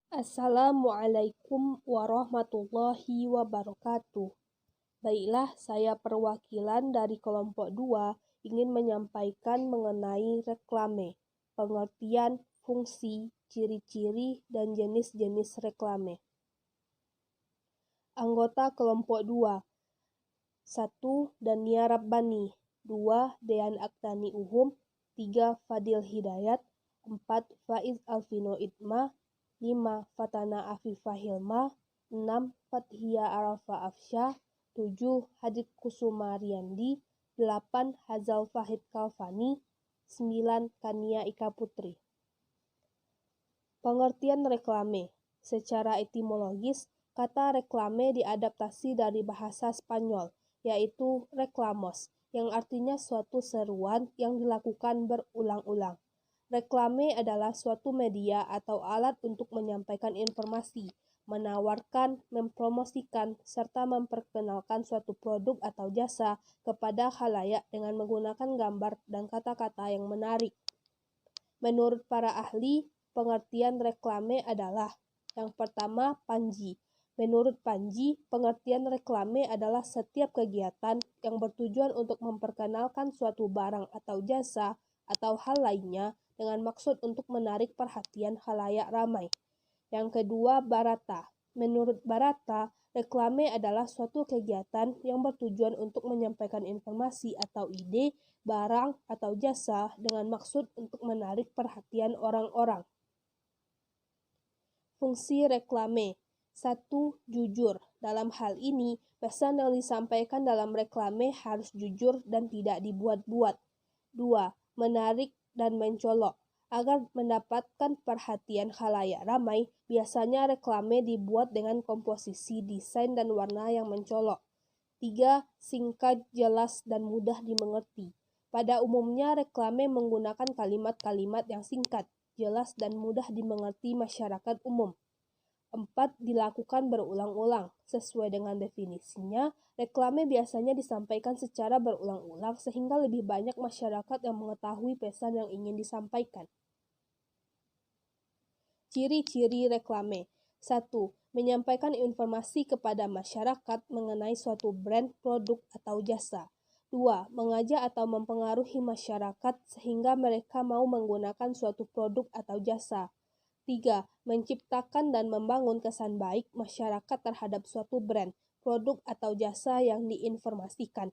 Assalamualaikum warahmatullahi wabarakatuh. Baiklah, saya perwakilan dari kelompok 2 ingin menyampaikan mengenai reklame, pengertian, fungsi, ciri-ciri, dan jenis-jenis reklame. Anggota kelompok 2: 1. Dania Rabbani, 2. Dean Aktani Uhum, 3. Fadil Hidayat, 4. Faiz Alvino Itma, 5. Fatana Afifah Hilma, 6. Fathia Arafa Afsyah, 7. Hadid Kusuma Riyandi, 8. Hazal Fahid Kalfani, 9. Kania Ika Putri. Pengertian reklame. Secara etimologis, kata reklame diadaptasi dari bahasa Spanyol, yaitu reclamos, yang artinya suatu seruan yang dilakukan berulang-ulang. Reklame adalah suatu media atau alat untuk menyampaikan informasi, menawarkan, mempromosikan, serta memperkenalkan suatu produk atau jasa kepada khalayak dengan menggunakan gambar dan kata-kata yang menarik. Menurut para ahli, pengertian reklame adalah: yang pertama, panji. Menurut Panji, pengertian reklame adalah setiap kegiatan yang bertujuan untuk memperkenalkan suatu barang atau jasa atau hal lainnya dengan maksud untuk menarik perhatian khalayak ramai. Yang kedua, Barata. Menurut Barata, reklame adalah suatu kegiatan yang bertujuan untuk menyampaikan informasi atau ide, barang, atau jasa dengan maksud untuk menarik perhatian orang-orang. Fungsi reklame. 1. Jujur. Dalam hal ini, pesan yang disampaikan dalam reklame harus jujur dan tidak dibuat-buat. 2. Menarik dan mencolok. Agar mendapatkan perhatian khalayak ramai, biasanya reklame dibuat dengan komposisi desain dan warna yang mencolok. 3. Singkat, jelas, dan mudah dimengerti. Pada umumnya, reklame menggunakan kalimat-kalimat yang singkat, jelas, dan mudah dimengerti masyarakat umum. 4. Dilakukan berulang-ulang. Sesuai dengan definisinya, reklame biasanya disampaikan secara berulang-ulang sehingga lebih banyak masyarakat yang mengetahui pesan yang ingin disampaikan. Ciri-ciri reklame. 1. Menyampaikan informasi kepada masyarakat mengenai suatu brand, produk, atau jasa. 2. Mengajak atau mempengaruhi masyarakat sehingga mereka mau menggunakan suatu produk atau jasa. 3. Menciptakan dan membangun kesan baik masyarakat terhadap suatu brand, produk, atau jasa yang diinformasikan.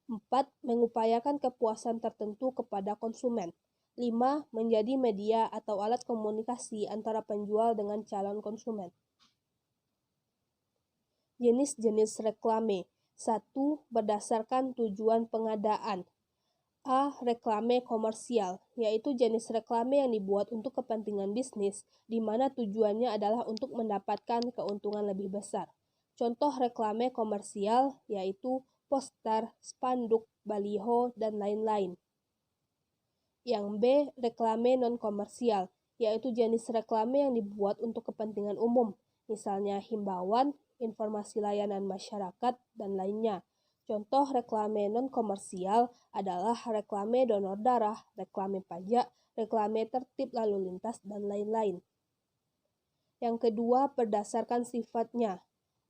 4. Mengupayakan kepuasan tertentu kepada konsumen. 5. Menjadi media atau alat komunikasi antara penjual dengan calon konsumen. Jenis-jenis reklame. 1. Berdasarkan tujuan pengadaan. A. Reklame komersial, yaitu jenis reklame yang dibuat untuk kepentingan bisnis, di mana tujuannya adalah untuk mendapatkan keuntungan lebih besar. Contoh reklame komersial yaitu poster, spanduk, baliho, dan lain-lain. Yang B. Reklame non-komersial, yaitu jenis reklame yang dibuat untuk kepentingan umum, misalnya himbauan, informasi layanan masyarakat, dan lainnya. Contoh reklame non-komersial adalah reklame donor darah, reklame pajak, reklame tertib lalu lintas, dan lain-lain. Yang kedua, berdasarkan sifatnya.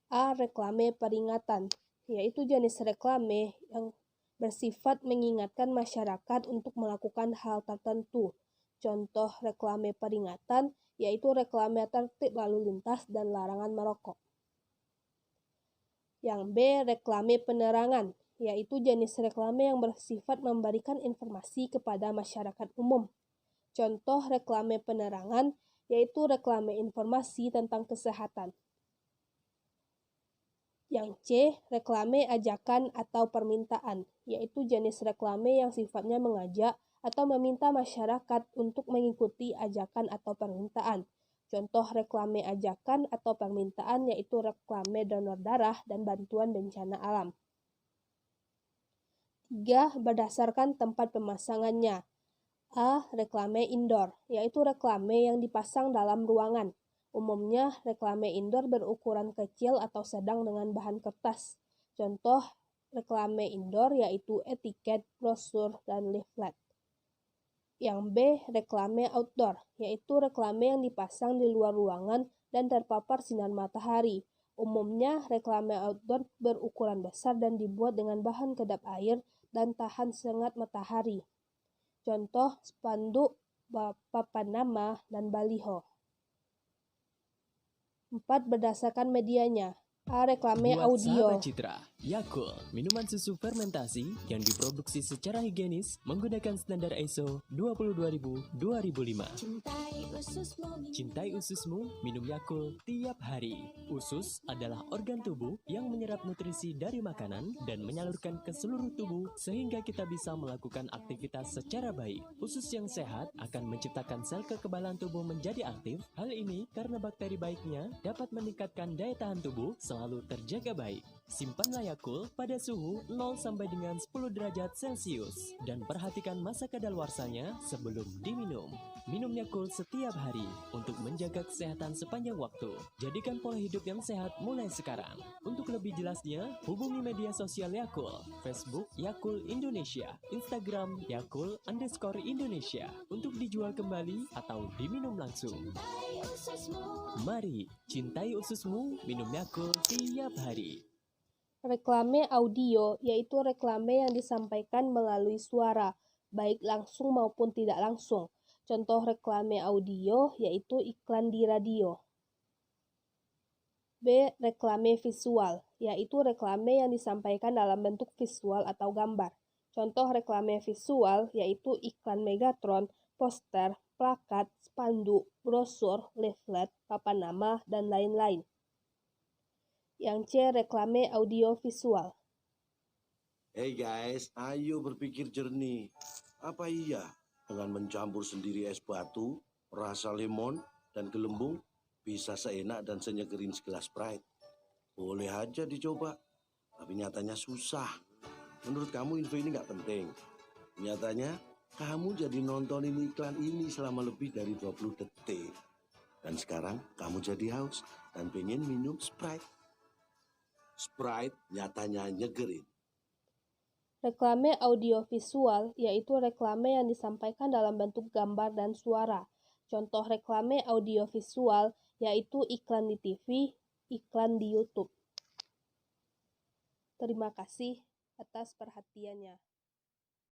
A. Reklame peringatan, yaitu jenis reklame yang bersifat mengingatkan masyarakat untuk melakukan hal tertentu. Contoh reklame peringatan yaitu reklame tertib lalu lintas dan larangan merokok. Yang B. Reklame penerangan, yaitu jenis reklame yang bersifat memberikan informasi kepada masyarakat umum. Contoh reklame penerangan yaitu reklame informasi tentang kesehatan. Yang C. Reklame ajakan atau permintaan, yaitu jenis reklame yang sifatnya mengajak atau meminta masyarakat untuk mengikuti ajakan atau permintaan. Contoh reklame ajakan atau permintaan yaitu reklame donor darah dan bantuan bencana alam. 3. Berdasarkan tempat pemasangannya. A. Reklame indoor, yaitu reklame yang dipasang dalam ruangan. Umumnya, reklame indoor berukuran kecil atau sedang dengan bahan kertas. Contoh reklame indoor yaitu etiket, brosur, dan leaflet. Yang B. Reklame outdoor, yaitu reklame yang dipasang di luar ruangan dan terpapar sinar matahari. Umumnya, reklame outdoor berukuran besar dan dibuat dengan bahan kedap air dan tahan sengat matahari. Contoh, spanduk, papan nama, dan baliho. 4. Berdasarkan medianya. A. Reklame Buat audio. sahabat Citra, Yakult, minuman susu fermentasi yang diproduksi secara higienis menggunakan standar ISO 22000-2005. Cintai ususmu, minum Yakult tiap hari. Usus adalah organ tubuh yang menyerap nutrisi dari makanan dan menyalurkan ke seluruh tubuh sehingga kita bisa melakukan aktivitas secara baik. Usus yang sehat akan menciptakan sel kekebalan tubuh menjadi aktif. Hal ini karena bakteri baiknya dapat meningkatkan daya tahan tubuh selalu terjaga baik. Simpanlah Yakult pada suhu 0 sampai dengan 10 derajat Celcius dan perhatikan masa kadaluarsanya sebelum diminum. Minum Yakult setiap hari untuk menjaga kesehatan sepanjang waktu. Jadikan pola hidup yang sehat mulai sekarang. Untuk lebih jelasnya, hubungi media sosial Yakult, Facebook Yakult Indonesia, Instagram Yakult_Indonesia untuk dijual kembali atau diminum langsung. Mari, cintai ususmu, minum Yakult tiap hari. Reklame audio, yaitu reklame yang disampaikan melalui suara, baik langsung maupun tidak langsung. Contoh reklame audio yaitu iklan di radio. B. Reklame visual, yaitu reklame yang disampaikan dalam bentuk visual atau gambar. Contoh reklame visual yaitu iklan Megatron, poster, plakat, spanduk, brosur, leaflet, papan nama, dan lain-lain. Yang C. Reklame audio visual. Hey guys, ayo berpikir jernih. Apa iya dengan mencampur sendiri es batu, rasa lemon, dan gelembung bisa seenak dan senyegerin segelas Sprite? Boleh aja dicoba, tapi nyatanya susah. Menurut kamu info ini nggak penting? Nyatanya kamu jadi nontonin iklan ini selama lebih dari 20 detik. Dan sekarang kamu jadi haus dan pengen minum Sprite. Sprite nyatanya nyegerin. Reklame audiovisual yaitu reklame yang disampaikan dalam bentuk gambar dan suara. Contoh reklame audiovisual yaitu iklan di TV, iklan di YouTube. Terima kasih atas perhatiannya.